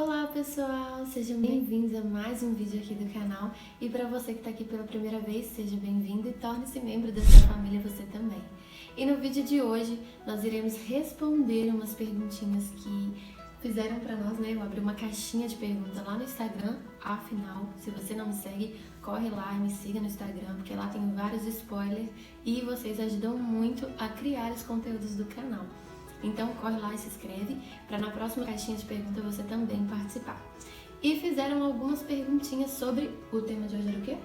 Olá pessoal, sejam bem-vindos a mais um vídeo aqui do canal e para você que está aqui pela primeira vez, seja bem-vindo e torne-se membro dessa família você também. E no vídeo de hoje nós iremos responder umas perguntinhas que fizeram para nós, né? Eu abri uma caixinha de perguntas lá no Instagram, afinal, se você não me segue, corre lá e me siga no Instagram, porque lá tem vários spoilers e vocês ajudam muito a criar os conteúdos do canal. Então corre lá e se inscreve para na próxima caixinha de perguntas você também participar. E fizeram algumas perguntinhas sobre o tema de hoje era o quê?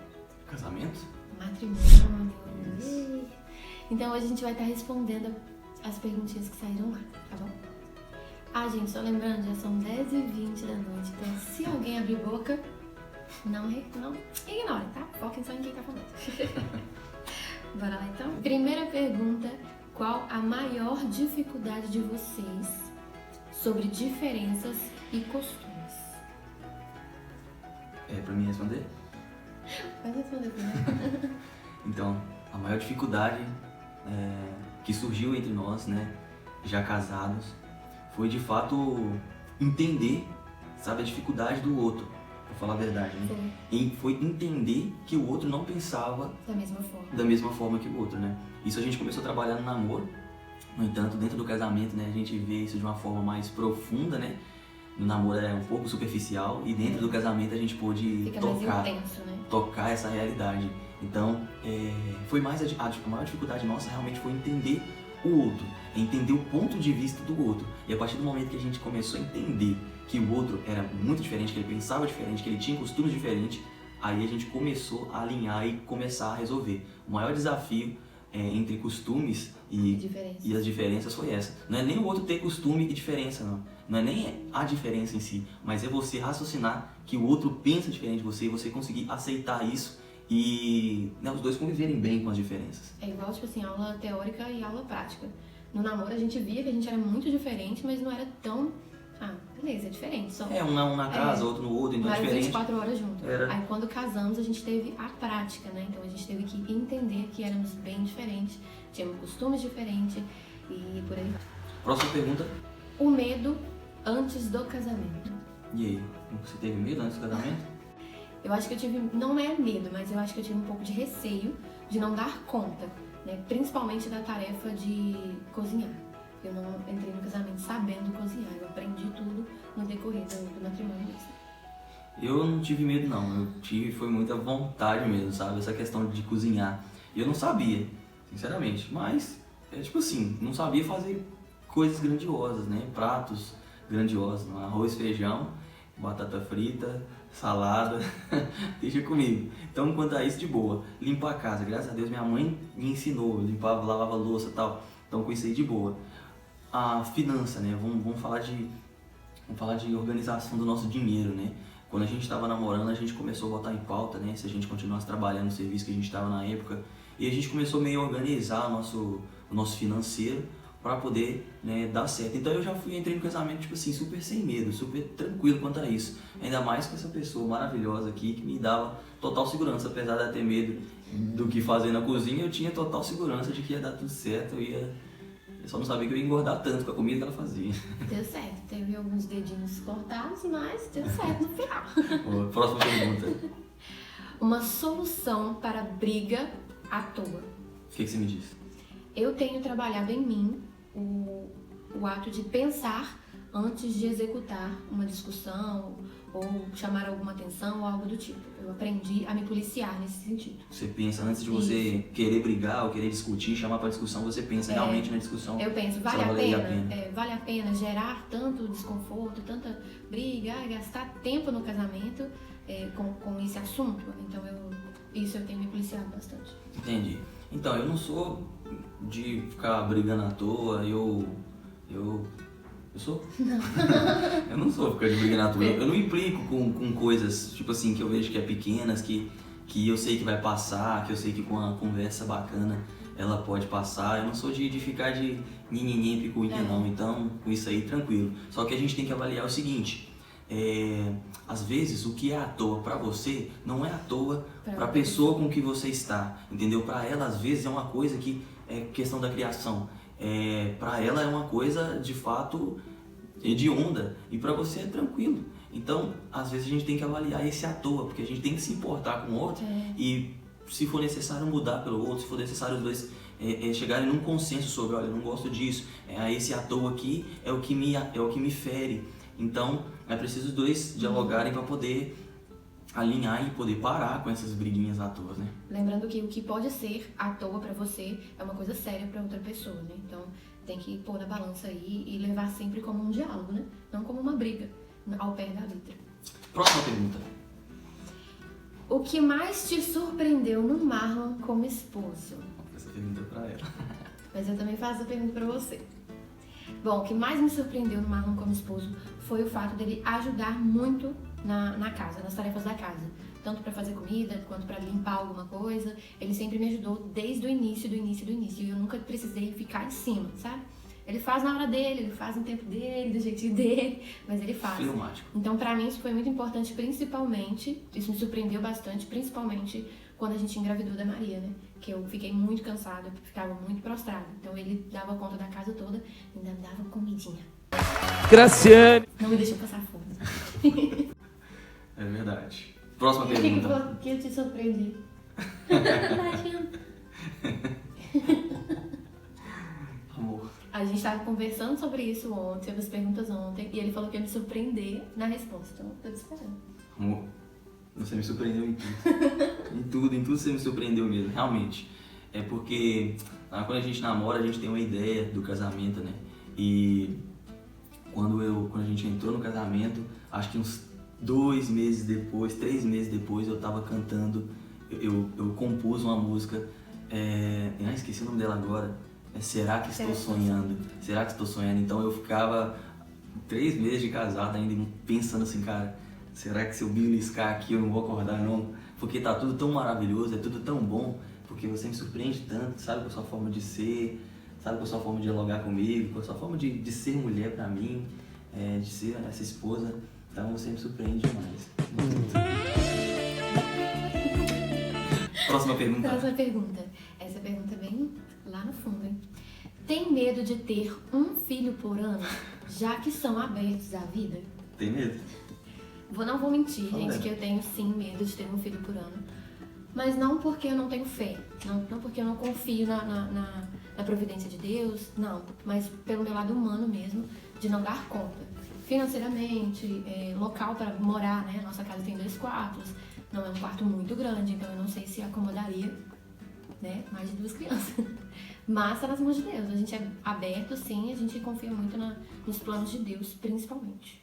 Casamento? Matrimônio. Então hoje a gente vai estar respondendo as perguntinhas que saíram lá, tá bom? Ah, gente, só lembrando, já são 10h20 da noite, então se alguém abrir boca, não ignore, tá? Foquem só em quem tá falando. Bora lá então? Primeira pergunta. Qual a maior dificuldade de vocês sobre diferenças e costumes? É pra mim responder? Pode responder primeiro. Então, a maior dificuldade que surgiu entre nós, né, já casados, foi de fato entender, sabe, a dificuldade do outro, pra falar a verdade, né? E foi entender que o outro não pensava da mesma forma que o outro, né? Isso a gente começou a trabalhar no namoro. No entanto, dentro do casamento, né, a gente vê isso de uma forma mais profunda, né? No namoro é um pouco superficial e dentro do casamento a gente pôde tocar essa realidade. Então, foi mais a maior dificuldade nossa realmente foi entender o outro, entender o ponto de vista do outro. E a partir do momento que a gente começou a entender que o outro era muito diferente, que ele pensava diferente, que ele tinha costumes diferentes, aí a gente começou a alinhar e começar a resolver. O maior desafio entre costumes e as diferenças foi essa. Não é nem o outro ter costume e diferença, não. Não é nem a diferença em si, mas é você raciocinar que o outro pensa diferente de você e você conseguir aceitar isso e, né, os dois conviverem bem com as diferenças. É igual, tipo assim, aula teórica e aula prática. No namoro a gente via que a gente era muito diferente, mas não era tão... Ah, beleza, é diferente. Só... um na casa, outro no outro, então é diferente. 24 horas juntos. Era. Aí quando casamos a gente teve a prática, né? Então a gente teve que entender que éramos bem diferentes, tínhamos costumes diferentes e por aí vai. Próxima pergunta. O medo antes do casamento. E aí, você teve medo antes do casamento? Eu acho que eu tive, não é medo, mas eu acho que eu tive um pouco de receio de não dar conta, né? Principalmente da tarefa de cozinhar. Eu não entrei no casamento sabendo cozinhar, eu aprendi tudo no decorrer do matrimônio mesmo. Eu não tive medo não, foi muita vontade mesmo, sabe? Essa questão de cozinhar. Eu não sabia, sinceramente, mas tipo assim, não sabia fazer coisas grandiosas, né? Pratos grandiosos, arroz, feijão, batata frita, salada, deixa comigo. Então, quanto a isso, de boa. Limpar a casa, graças a Deus minha mãe me ensinou, limpava, lavava louça e tal, então com isso aí de boa. A finança, né? Vamos falar de organização do nosso dinheiro, né? Quando a gente estava namorando, a gente começou a botar em pauta, né? Se a gente continuasse trabalhando no serviço que a gente estava na época, e a gente começou meio a organizar o nosso financeiro para poder, né, dar certo. Então eu já entrei no casamento, tipo assim, super sem medo, super tranquilo quanto a isso. Ainda mais com essa pessoa maravilhosa aqui que me dava total segurança, apesar de eu ter medo do que fazer na cozinha, eu tinha total segurança de que ia dar tudo certo, eu só não sabia que eu ia engordar tanto com a comida que ela fazia. Deu certo, teve alguns dedinhos cortados, mas deu certo no final. Próxima pergunta. Uma solução para briga à toa. O que você me diz? Eu tenho trabalhado em mim o ato de pensar antes de executar uma discussão ou chamar alguma atenção ou algo do tipo. Eu aprendi a me policiar nesse sentido. Você pensa antes de você querer brigar ou querer discutir, chamar para discussão, você pensa realmente na discussão. Eu penso, vale a pena gerar tanto desconforto, tanta briga, gastar tempo no casamento com esse assunto? Então isso eu tenho me policiado bastante. Entendi. Então, eu não sou de ficar brigando à toa, eu sou? Não. Eu não sou ficar de brigando à toa. Eu não implico com coisas, tipo assim, que eu vejo que é pequenas, que eu sei que vai passar, que eu sei que com uma conversa bacana ela pode passar. Eu não sou de ficar de nhenhenhen, picuinha, não. Então, com isso aí, tranquilo. Só que a gente tem que avaliar o seguinte... às vezes o que é à toa para você não é à toa para a pessoa com que você está, entendeu? Para ela às vezes é uma coisa que é questão da criação, para ela é uma coisa de fato hedionda e para você é tranquilo. Então, às vezes a gente tem que avaliar esse à toa, porque a gente tem que se importar com o outro e se for necessário mudar pelo outro, se for necessário os dois chegarem num consenso sobre, olha, eu não gosto disso, esse à toa aqui é o que me fere. Então, é preciso os dois dialogarem para poder alinhar e poder parar com essas briguinhas à toa, né? Lembrando que o que pode ser à toa pra você é uma coisa séria pra outra pessoa, né? Então tem que pôr na balança aí e levar sempre como um diálogo, né? Não como uma briga ao pé da letra. Próxima pergunta. O que mais te surpreendeu no Marlon como esposo? Essa pergunta é pra ela. Mas eu também faço a pergunta pra você. Bom, o que mais me surpreendeu no Marlon como esposo foi o fato dele ajudar muito na casa, nas tarefas da casa. Tanto pra fazer comida, quanto pra limpar alguma coisa. Ele sempre me ajudou desde o início. E eu nunca precisei ficar em cima, sabe? Ele faz na hora dele, ele faz no tempo dele, do jeitinho dele, mas ele faz. Filmático. Então, pra mim, isso foi muito importante, principalmente, isso me surpreendeu bastante, principalmente quando a gente engravidou da Maria, né? Que eu fiquei muito cansada, ficava muito prostrada. Então, ele dava conta da casa toda, ainda dava comidinha. Graciane! Não me deixou passar fome. É verdade. Próxima E o pergunta. que eu te surpreendi? Amor. A gente tava conversando sobre isso ontem, sobre as perguntas ontem, e ele falou que ia me surpreender na resposta. Então, tô te esperando. Amor, você me surpreendeu em tudo. em tudo você me surpreendeu mesmo, realmente. É porque quando a gente namora, a gente tem uma ideia do casamento, né? E quando a gente entrou no casamento, acho que uns 2 meses depois, 3 meses depois, eu tava cantando, eu compus uma música, esqueci o nome dela agora, Será que estou sonhando? Será que estou sonhando? Então eu ficava 3 meses de casado ainda pensando assim, cara, será que se eu beliscar aqui eu não vou acordar não? Porque tá tudo tão maravilhoso, é tudo tão bom, porque você me surpreende tanto, sabe, com a sua forma de ser, sabe, com a sua forma de dialogar comigo, com a sua forma de ser mulher pra mim, de ser essa esposa. Então você me surpreende demais. Próxima pergunta. Próxima pergunta. Essa pergunta é bem lá no fundo, hein? Tem medo de ter um filho por ano, já que são abertos à vida? Tem medo? Não vou mentir, Fala gente, dela. que eu tenho sim medo de ter um filho por ano. Mas não porque eu não tenho fé, não porque eu não confio na providência de Deus, não. Mas pelo meu lado humano mesmo, de não dar conta. Financeiramente, local para morar, né? Nossa casa tem 2 quartos, não é um quarto muito grande, então eu não sei se acomodaria, né, mais de 2 crianças. Mas tá nas mãos de Deus, a gente é aberto sim, a gente confia muito nos planos de Deus, principalmente.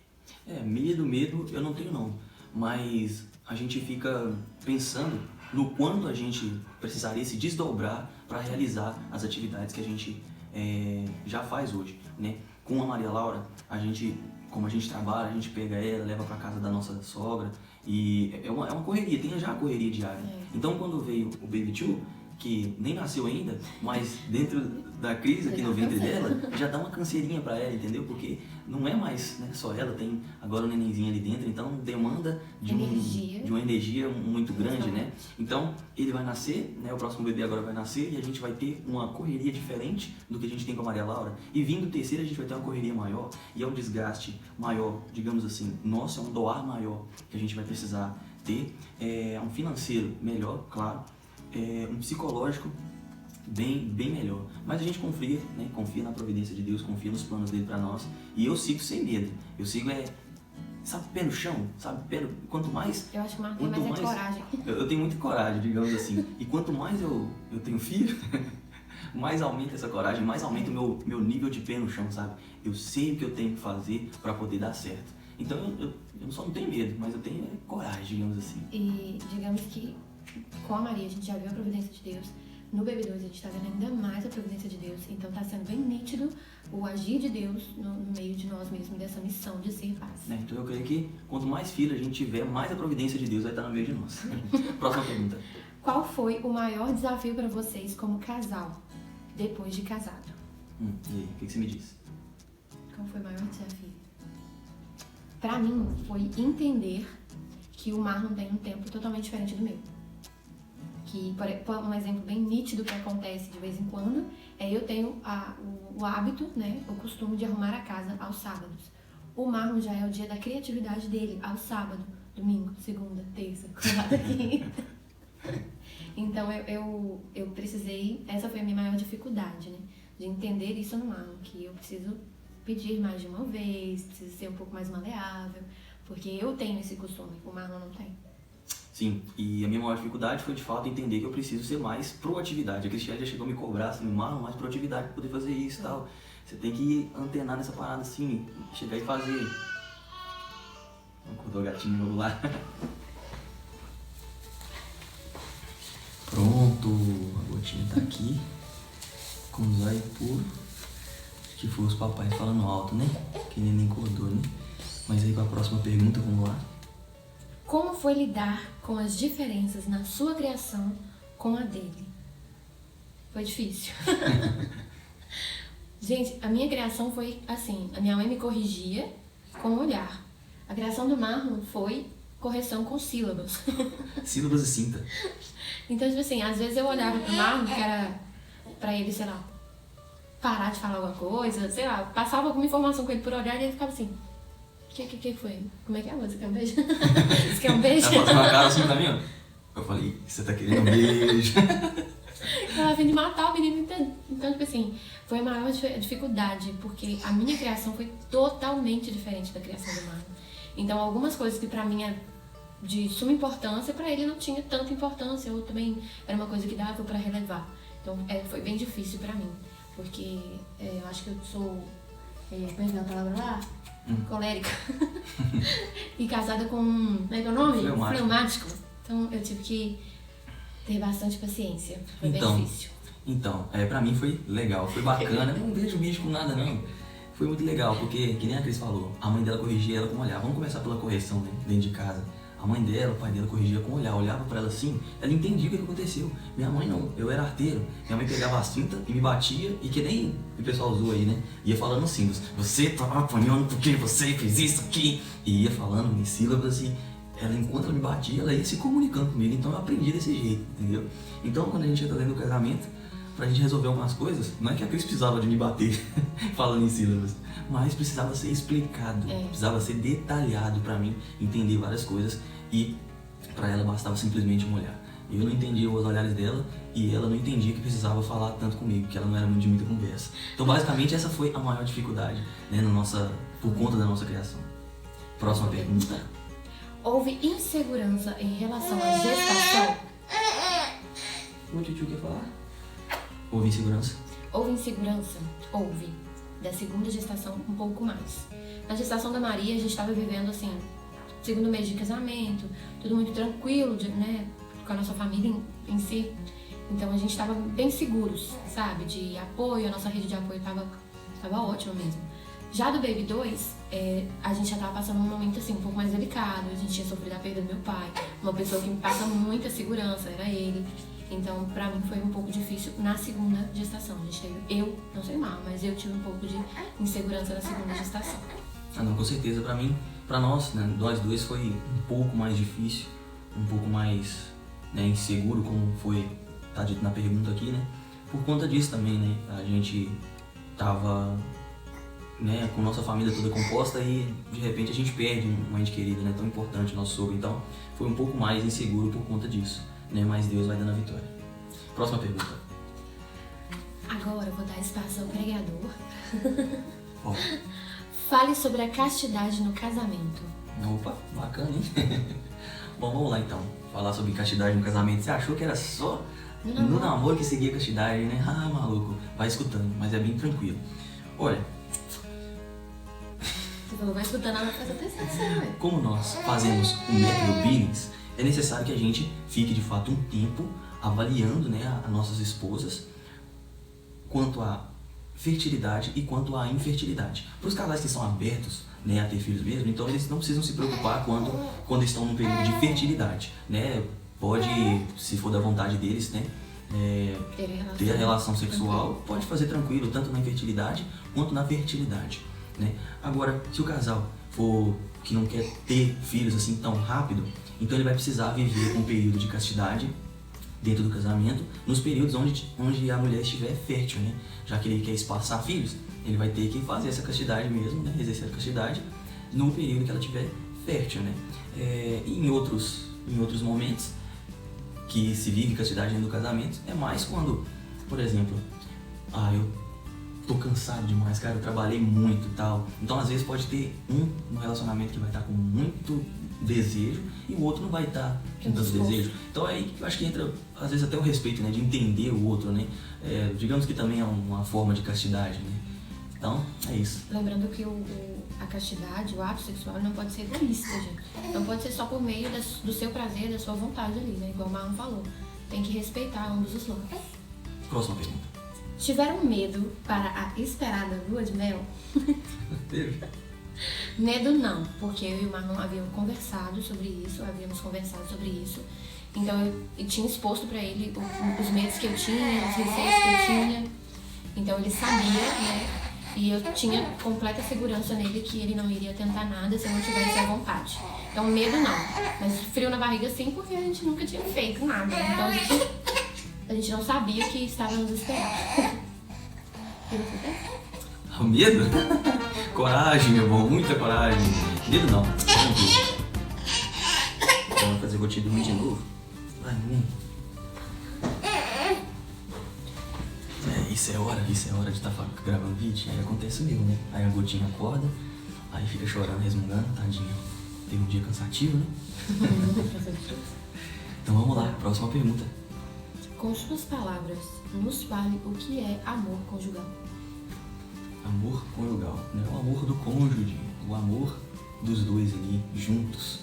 Medo eu não tenho não, mas a gente fica pensando no quanto a gente precisaria se desdobrar para realizar as atividades que a gente já faz hoje, né? Com a Maria Laura, como a gente trabalha, a gente pega ela, leva para casa da nossa sogra e é uma correria, tem já a correria diária. Então quando veio o Baby Two, que nem nasceu ainda, mas dentro da crise aqui no ventre dela, já dá uma canseirinha pra ela, entendeu? Porque não é mais, né, só ela, tem agora um nenenzinho ali dentro, então demanda de uma energia muito grande, né? Então ele vai nascer, né, o próximo bebê agora vai nascer e a gente vai ter uma correria diferente do que a gente tem com a Maria Laura. E vindo o terceiro a gente vai ter uma correria maior e é um desgaste maior, digamos assim, nosso, é um doar maior que a gente vai precisar ter, um financeiro melhor, claro, um psicológico bem melhor. Mas a gente confia, né? Confia na providência de Deus, confia nos planos dele para nós. E eu sigo sem medo. Eu sigo sabe, pé no chão, sabe? Quanto mais... Eu acho que Marco tem mais coragem. Eu tenho muita coragem, digamos assim. E quanto mais eu tenho filho, mais aumenta essa coragem, mais aumenta o meu nível de pé no chão, sabe? Eu sei o que eu tenho que fazer para poder dar certo. Então eu só não tenho medo, mas eu tenho coragem, digamos assim. E digamos que com a Maria a gente já viu a providência de Deus. No Baby 2 a gente tá vendo ainda mais a providência de Deus. Então tá sendo bem nítido o agir de Deus no meio de nós mesmos, dessa missão de ser paz. Então eu creio que quanto mais filhos a gente tiver, mais a providência de Deus vai estar no meio de nós. Próxima pergunta. Qual foi o maior desafio para vocês como casal, depois de casado? E aí, o que você me diz? Qual foi o maior desafio? Pra mim, foi entender que o Marlon tem um tempo totalmente diferente do meu. Que, por um exemplo bem nítido que acontece de vez em quando, eu tenho o hábito, né, o costume de arrumar a casa aos sábados. O Marlon já é o dia da criatividade dele, ao sábado, domingo, segunda, terça, quarta, quinta. Então eu precisei, essa foi a minha maior dificuldade, né? De entender isso no Marlon, que eu preciso pedir mais de uma vez, preciso ser um pouco mais maleável, porque eu tenho esse costume, o Marlon não tem. Sim, e a minha maior dificuldade foi de fato entender que eu preciso ser mais proatividade. A Cristiane já chegou a me cobrar assim, Marlon, mais proatividade pra poder fazer isso e tal. Você tem que antenar nessa parada assim, chegar e fazer. Acordou o gatinho, vamos lá. Pronto, a gotinha tá aqui, com o zóio puro. Acho que foi os papais falando alto, né? Que nem acordou, né? Mas aí pra próxima pergunta, vamos lá. Como foi lidar com as diferenças na sua criação com a dele? Foi difícil. Gente, a minha criação foi assim, a minha mãe me corrigia com o olhar. A criação do Marlon foi correção com sílabas. Sílabas e cinta. Então, tipo assim, às vezes eu olhava pro Marlon, que era pra ele, sei lá, parar de falar alguma coisa, sei lá, passava alguma informação com ele por olhar e ele ficava assim, que foi? Como é que é? Você quer um beijo? Você quer um beijo? Ela fazendo uma cara assim pra mim, ó. Eu falei, você tá querendo um beijo? Ela vem de matar o menino. Então, tipo assim, foi a maior dificuldade, porque a minha criação foi totalmente diferente da criação do Marlon. Então, algumas coisas que pra mim é de suma importância, pra ele não tinha tanta importância, ou também era uma coisa que dava pra relevar. Então, foi bem difícil pra mim, porque eu acho que eu sou, como é que é a palavra lá? Colérica. E casada com, como é que é o nome? Fleumático. Então, eu tive que ter bastante paciência. Foi bem difícil. Então, pra mim foi legal, foi bacana. Eu não vejo bicho com nada, não. Foi muito legal, porque, que nem a Cris falou, a mãe dela corrigia ela com o olhar. Vamos começar pela correção, né, dentro de casa. A mãe dela, o pai dela corrigia com o olhar, olhava pra ela assim, ela entendia o que aconteceu. Minha mãe não, eu era arteiro. Minha mãe pegava a cinta e me batia, e que nem o pessoal usou aí, né? Ia falando assim, você tá apanhando porque você fez isso aqui. E ia falando em sílabas e ela, enquanto ela me batia, ela ia se comunicando comigo. Então eu aprendi desse jeito, entendeu? Então quando a gente entra dentro do casamento, pra gente resolver algumas coisas, não é que a Cris precisava de me bater falando em sílabas, mas precisava ser explicado, precisava ser detalhado pra mim entender várias coisas, e pra ela bastava simplesmente um olhar. Eu não entendia os olhares dela e ela não entendia que precisava falar tanto comigo, que ela não era muito de muita conversa. Então basicamente essa foi a maior dificuldade, né, por conta da nossa criação. Próxima pergunta. Houve insegurança em relação à gestação? O tio quer falar? Houve insegurança? Houve insegurança? Houve. Da segunda gestação, um pouco mais. Na gestação da Maria, a gente estava vivendo, assim, segundo mês de casamento, tudo muito tranquilo, né, com a nossa família em si. Então, a gente estava bem seguros, sabe, de apoio, a nossa rede de apoio estava ótima mesmo. Já do Baby 2, a gente já estava passando um momento, assim, um pouco mais delicado. A gente tinha sofrido a perda do meu pai, uma pessoa que me passa muita segurança, era ele. Então, pra mim foi um pouco difícil na segunda gestação. A gente teve, eu, não sei mal, mas eu tive um pouco de insegurança na segunda gestação. Ah, não, com certeza. Pra mim, pra nós, né, nós dois foi um pouco mais difícil, um pouco mais, né, inseguro, como tá dito na pergunta aqui, né? Por conta disso também, né? A gente tava, né, com nossa família toda composta e de repente a gente perde um ente querido, né? Tão importante, nosso sogro. Então, foi um pouco mais inseguro por conta disso. Né, mas Deus vai dando a vitória. Próxima pergunta. Agora eu vou dar espaço ao pregador. Oh. Fale sobre a castidade no casamento. Opa, bacana, hein? Bom, vamos lá então. Falar sobre castidade no casamento. Você achou que era só no namoro que seguia castidade, né? Ah, maluco, vai escutando, mas é bem tranquilo. Olha. Você falou, vai escutando, ela faz atenção, Como nós fazemos o método Billings, é necessário que a gente fique de fato um tempo avaliando, né, as nossas esposas quanto à fertilidade e quanto à infertilidade. Para os casais que são abertos, né, a ter filhos mesmo, então eles não precisam se preocupar quando estão num período de fertilidade, né? Pode, se for da vontade deles, né, ter a relação sexual, pode fazer tranquilo, tanto na infertilidade quanto na fertilidade, né? Agora, se o casal for que não quer ter filhos assim tão rápido, então ele vai precisar viver um período de castidade dentro do casamento, nos períodos onde a mulher estiver fértil, né? Já que ele quer espaçar filhos, ele vai ter que fazer essa castidade mesmo, né? Exercer a castidade no período que ela tiver fértil, né? E em outros momentos que se vive castidade dentro do casamento, é mais quando, por exemplo, eu tô cansado demais, cara, eu trabalhei muito e tal. Então, às vezes, pode ter um relacionamento que vai estar com muito desejo e o outro não vai estar com tanto desejo. Então, aí eu acho que entra, às vezes, até o respeito, né, de entender o outro, né? Digamos que também é uma forma de castidade, né? Então, é isso. Lembrando que a castidade, o ato sexual, não pode ser egoísta, gente. Não pode ser só por meio do seu prazer, da sua vontade ali, né? Igual o Marlon falou. Tem que respeitar ambos os lados. Próxima pergunta. Tiveram medo para a esperada lua de mel? Teve? Medo não, porque eu e o Marlon havíamos conversado sobre isso. Então eu tinha exposto pra ele os medos que eu tinha, os receios que eu tinha. Então ele sabia, né? E eu tinha completa segurança nele que ele não iria tentar nada se eu não tivesse à vontade. Então medo não, mas frio na barriga sim, porque a gente nunca tinha feito nada. Então a gente não sabia o que estava nos esperando. E você tem? Medo? Coragem, meu bom, muita coragem. Medo não, tranquilo. Então, vou fazer gotinha de dormir de novo. Vai, neném. Isso é hora de estar gravando vídeo. Aí acontece o meu, né? Aí a gotinha acorda, aí fica chorando, resmungando, tadinho. Teve um dia cansativo, né? Então vamos lá, próxima pergunta. Com suas palavras, nos fale o que é amor conjugal. Amor conjugal, né? O amor do cônjuge, o amor dos dois ali juntos,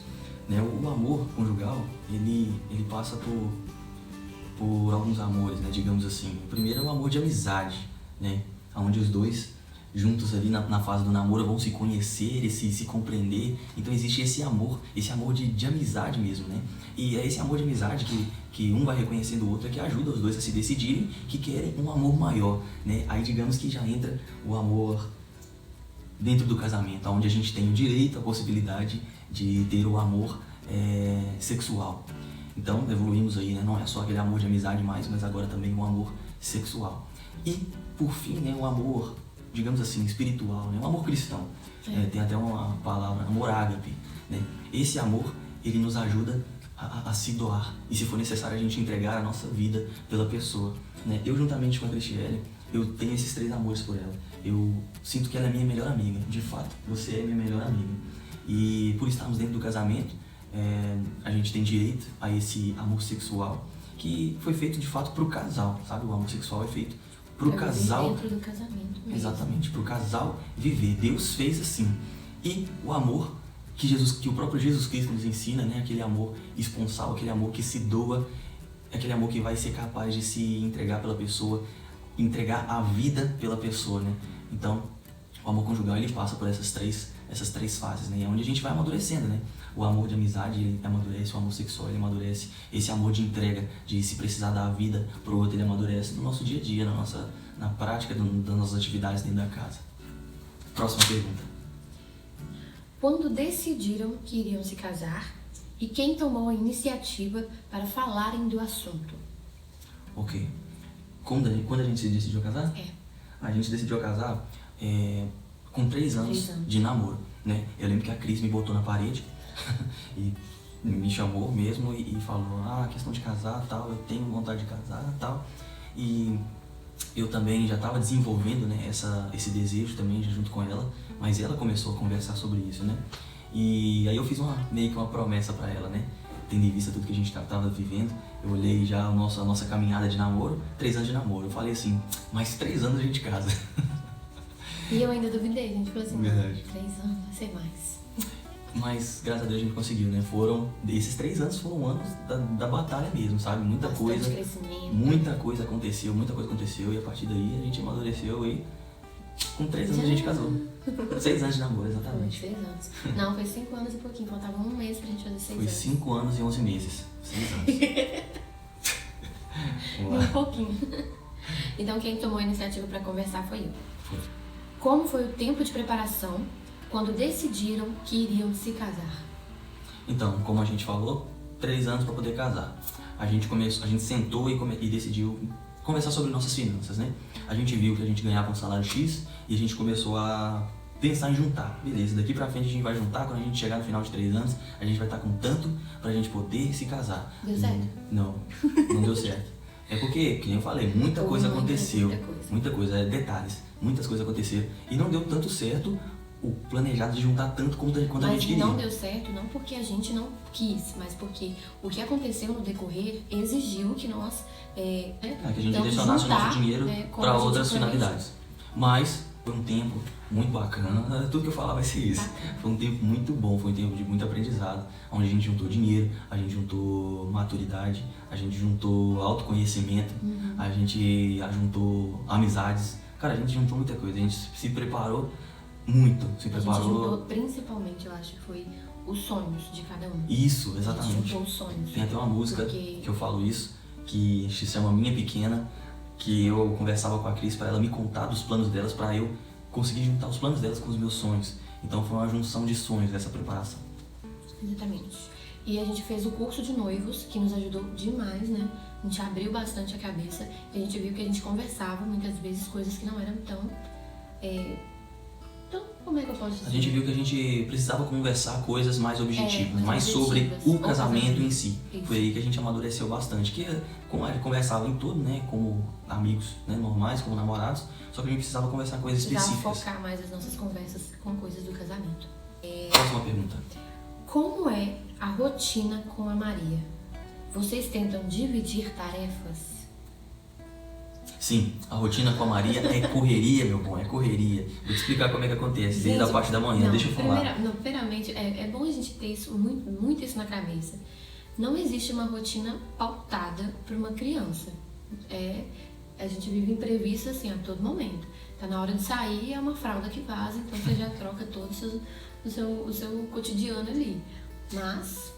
né? O amor conjugal, ele passa por alguns amores, né? Digamos assim. O primeiro é o amor de amizade, né? Onde os dois juntos ali na fase do namoro vão se conhecer e se compreender. Então existe esse amor de amizade mesmo, né? E é esse amor de amizade que um vai reconhecendo o outro, que ajuda os dois a se decidirem que querem um amor maior, né? Aí digamos que já entra o amor dentro do casamento, onde a gente tem o direito, a possibilidade de ter o amor sexual. Então evoluímos aí, né? Não é só aquele amor de amizade mais, mas agora também o amor sexual. E por fim, né, o amor, digamos assim, espiritual, né? O amor cristão. Tem até uma palavra, amor ágape, né? Esse amor, ele nos ajuda a se doar e, se for necessário, a gente entregar a nossa vida pela pessoa, né? Eu, juntamente com a Cristiane, eu tenho esses 3 amores por ela. Eu sinto que ela é minha melhor amiga, de fato, você é minha melhor amiga. E por estarmos dentro do casamento, a gente tem direito a esse amor sexual que foi feito de fato para o casal, sabe? O amor sexual é feito para o casal. Dentro do casamento mesmo. Exatamente, para o casal viver. Deus fez assim. E o amor que o próprio Jesus Cristo nos ensina, né? Aquele amor esponsal, aquele amor que se doa, aquele amor que vai ser capaz de se entregar pela pessoa, entregar a vida pela pessoa, né? Então, o amor conjugal, ele passa por essas três fases, né? É onde a gente vai amadurecendo, né? O amor de amizade, ele amadurece, o amor sexual, ele amadurece, esse amor de entrega, de se precisar dar a vida pro outro, ele amadurece no nosso dia a dia, na prática das nossas atividades dentro da casa. Próxima pergunta. Quando decidiram que iriam se casar e quem tomou a iniciativa para falarem do assunto? Ok. Quando a gente se decidiu a casar? A gente decidiu a casar com 3 anos de namoro, né? Eu lembro que a Cris me botou na parede e me chamou mesmo e falou, questão de casar, tal, eu tenho vontade de casar, tal. E eu também já estava desenvolvendo, né, esse desejo também junto com ela, mas ela começou a conversar sobre isso, né? E aí eu fiz meio que uma promessa para ela, né? Tendo em vista tudo que a gente estava vivendo, eu olhei já a nossa caminhada de namoro, 3 anos de namoro. Eu falei assim, mais 3 anos a gente casa. E eu ainda duvidei, a gente falou assim, Verdade. 3 anos, vai ser mais. Mas graças a Deus a gente conseguiu, né? Esses 3 anos foram anos da batalha mesmo, sabe? Bastante crescimento. Muita coisa aconteceu e a partir daí a gente amadureceu e com 3 anos a gente casou. 6 anos de namoro, exatamente. Foi 6 anos. Não, foi 5 anos e pouquinho, faltava 1 mês pra gente fazer 6 anos. Foi 5 anos e 11 meses. 6 anos. Um pouquinho. Então quem tomou a iniciativa pra conversar foi eu. Foi. Como foi o tempo de preparação quando decidiram que iriam se casar? Então, como a gente falou, 3 anos para poder casar. A gente sentou e decidiu conversar sobre nossas finanças, né? A gente viu que a gente ganhava um salário X e a gente começou a pensar em juntar. Beleza, daqui pra frente a gente vai juntar, quando a gente chegar no final de 3 anos, a gente vai estar com tanto pra gente poder se casar. Deu certo? Não deu certo. É porque, como eu falei, muita coisa aconteceu. Muita coisa, detalhes. Muitas coisas aconteceram. E não deu tanto certo o planejado de juntar tanto quanto a gente queria. Mas não deu certo, não porque a gente não quis, mas porque o que aconteceu no decorrer exigiu que nós... que a gente direcionasse o nosso dinheiro para outras finalidades. Mas foi um tempo muito bacana, tudo que eu falar vai ser isso. Foi um tempo muito bom, foi um tempo de muito aprendizado, onde a gente juntou dinheiro, a gente juntou maturidade, a gente juntou autoconhecimento, a gente juntou amizades. Cara, a gente juntou muita coisa, a gente se preparou muito, A gente juntou, principalmente, eu acho que foi os sonhos de cada um. Isso, A exatamente. gente juntou os sonhos. Tem até uma música que eu falo isso, que se chama Minha Pequena, que eu conversava com a Cris para ela me contar dos planos delas, para eu conseguir juntar os planos delas com os meus sonhos. Então foi uma junção de sonhos dessa preparação. Exatamente. E a gente fez o curso de noivos, que nos ajudou demais, né? A gente abriu bastante a cabeça e a gente viu que a gente conversava muitas vezes coisas que não eram tão... Então, como é que eu posso dizer? A gente viu que a gente precisava conversar coisas mais objetivas, mais mais sobre objetivas. o casamento em si. Isso. Foi aí que a gente amadureceu bastante, que como a gente conversava em tudo, né, como amigos, né, normais, como namorados, só que a gente precisava conversar coisas específicas. Precisava focar mais as nossas conversas com coisas do casamento. Próxima pergunta. Como é a rotina com a Maria? Vocês tentam dividir tarefas? Sim, a rotina com a Maria é correria, meu bom, é correria. Vou te explicar como é que acontece, desde a parte da manhã, deixa eu falar. Primeiramente, é bom a gente ter isso, muito isso na cabeça. Não existe uma rotina pautada para uma criança. A gente vive imprevisto assim a todo momento. Tá na hora de sair, é uma fralda que vaza, então você já troca todo o seu cotidiano ali. Mas...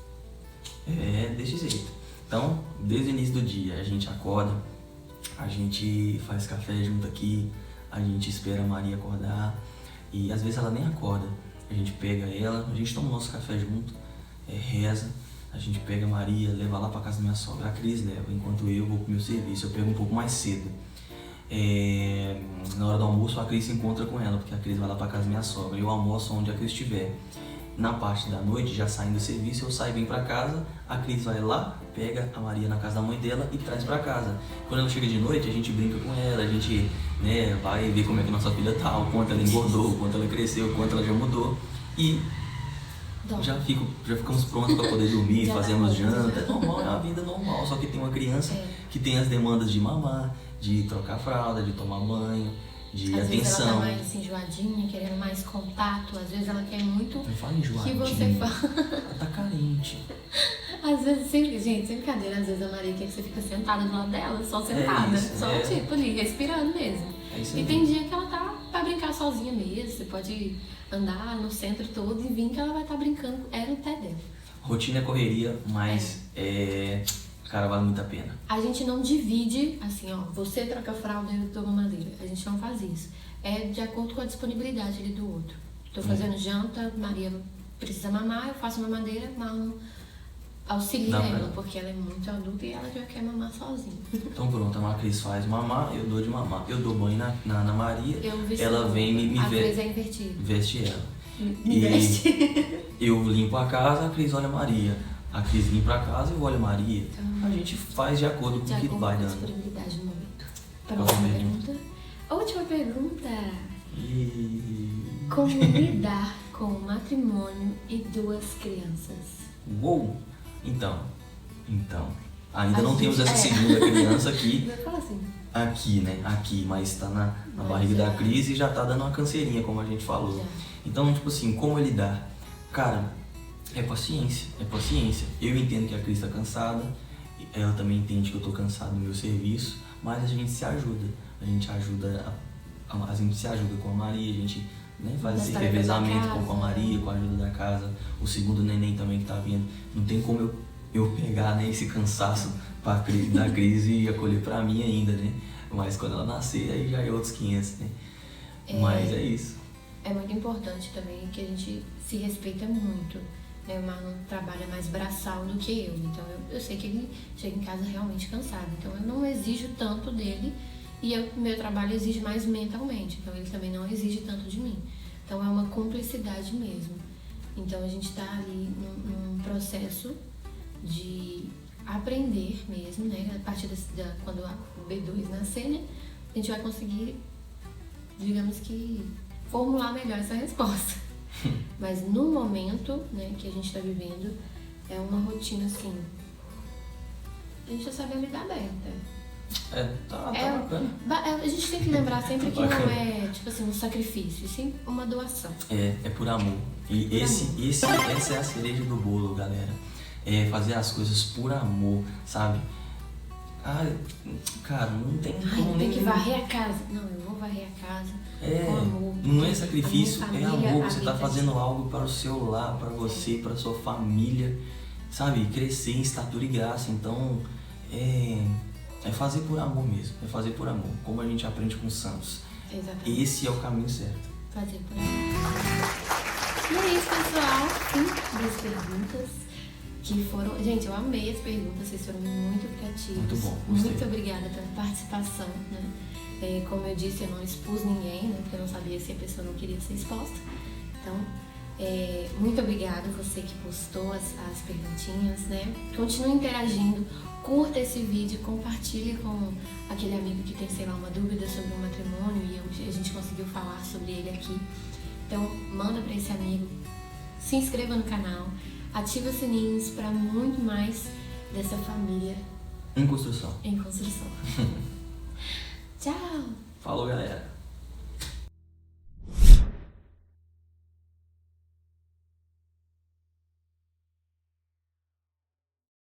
desse jeito. Então, desde o início do dia, a gente acorda, a gente faz café junto aqui, a gente espera a Maria acordar e às vezes ela nem acorda. A gente pega ela, a gente toma o nosso café junto, reza, a gente pega a Maria, leva lá pra casa da minha sogra, a Cris leva, enquanto eu vou pro meu serviço, eu pego um pouco mais cedo. Na hora do almoço a Cris se encontra com ela, porque a Cris vai lá pra casa da minha sogra, eu almoço onde a Cris estiver. Na parte da noite, já saindo do serviço, eu saio bem pra casa, a Cris vai lá, pega a Maria na casa da mãe dela e traz pra casa. Quando ela chega de noite, a gente brinca com ela, a gente vai ver como é que nossa filha tá, o quanto ela engordou, o quanto ela cresceu, o quanto ela já mudou. E já ficamos prontos para poder dormir, fazemos janta. É normal, é uma vida normal, só que tem uma criança que tem as demandas de mamar, de trocar fralda, de tomar banho, de às atenção. Vezes ela tá mais assim, enjoadinha, querendo mais contato, às vezes ela quer muito Não fala enjoadinha, que você fala. ela tá carente. Às vezes, gente, sem brincadeira, às vezes a Maria quer que você fica sentada do lado dela, só sentada, tipo ali, respirando mesmo. E tem dia que ela tá pra brincar sozinha mesmo, você pode andar no centro todo e vir que ela vai estar brincando, no pé dela. Rotina é correria, mas cara, vale muito a pena. A gente não divide, assim, ó, você troca a fralda e eu tomo madeira. A gente não faz isso. É de acordo com a disponibilidade ali do outro. Tô fazendo janta, Maria precisa mamar, eu faço mamadeira, auxilia ela, porque ela é muito adulta e ela já quer mamar sozinha. Então pronto, a Cris faz mamar, eu dou de mamar. Eu dou banho na Maria, ela vem me às vezes é invertido. Veste ela. Me veste. Eu limpo a casa, a Cris olha a Maria. A Cris limpa a casa e eu olho a Maria. Então, a gente faz de acordo com o que vai dando. Disponibilidade no momento. Próxima pergunta. Última pergunta. Como lidar com o matrimônio e 2 crianças? Uou! Então, ainda não temos essa segunda criança aqui. Assim. Aqui, né? Aqui, mas tá na barriga da Cris e já tá dando uma canseirinha, como a gente falou. Já. Então, tipo assim, como lidar? Cara, é paciência. Eu entendo que a Cris tá cansada, ela também entende que eu tô cansado no meu serviço, mas a gente se ajuda. A gente se ajuda com a Maria, a gente faz esse revezamento com a Maria, com a ajuda da casa. O segundo neném também que tá vindo. Não tem como eu pegar esse cansaço da Cris e acolher pra mim ainda, né? Mas quando ela nascer, aí já é outros 500, né? Mas é isso. É muito importante também que a gente se respeita muito. O Marlon trabalha mais braçal do que eu, então eu sei que ele chega em casa realmente cansado. Então eu não exijo tanto dele e meu trabalho exige mais mentalmente, então ele também não exige tanto de mim. Então é uma cumplicidade mesmo. Então a gente tá ali num processo de aprender mesmo, né? A partir quando o B2 nascer, né? A gente vai conseguir, digamos que, formular melhor essa resposta. Mas no momento, né, que a gente tá vivendo, é uma rotina assim. A gente já sabe lidar bem, tá? Tá bacana. A gente tem que lembrar sempre que não é, tipo assim, um sacrifício, e sim uma doação. É por amor. E essa é a cereja do bolo, galera. É fazer as coisas por amor, sabe? Cara, não tem como Tem que varrer a casa. Não, eu vou varrer a casa com amor. Não é sacrifício, família, é amor. Você tá habita fazendo algo para o seu lar, para você, para sua família, sabe? Crescer em estatura e graça. Então, é fazer por amor mesmo. É fazer por amor, como a gente aprende com os santos. Exatamente. Esse é o caminho certo. Fazer por amor. E é isso, pessoal. Fim das perguntas. Que foram... Gente, eu amei as perguntas, vocês foram muito criativos. Muito bom, gostei. Muito obrigada pela participação, né? Como eu disse, eu não expus ninguém, né? Porque eu não sabia se a pessoa não queria ser exposta. Então, muito obrigada você que postou as perguntinhas, né? Continue interagindo, curta esse vídeo, compartilhe com aquele amigo que tem, sei lá, uma dúvida sobre o matrimônio e a gente conseguiu falar sobre ele aqui. Então, manda para esse amigo, se inscreva no canal, ativa os sininhos para muito mais dessa família Em construção. em construção. Tchau! Falou, galera.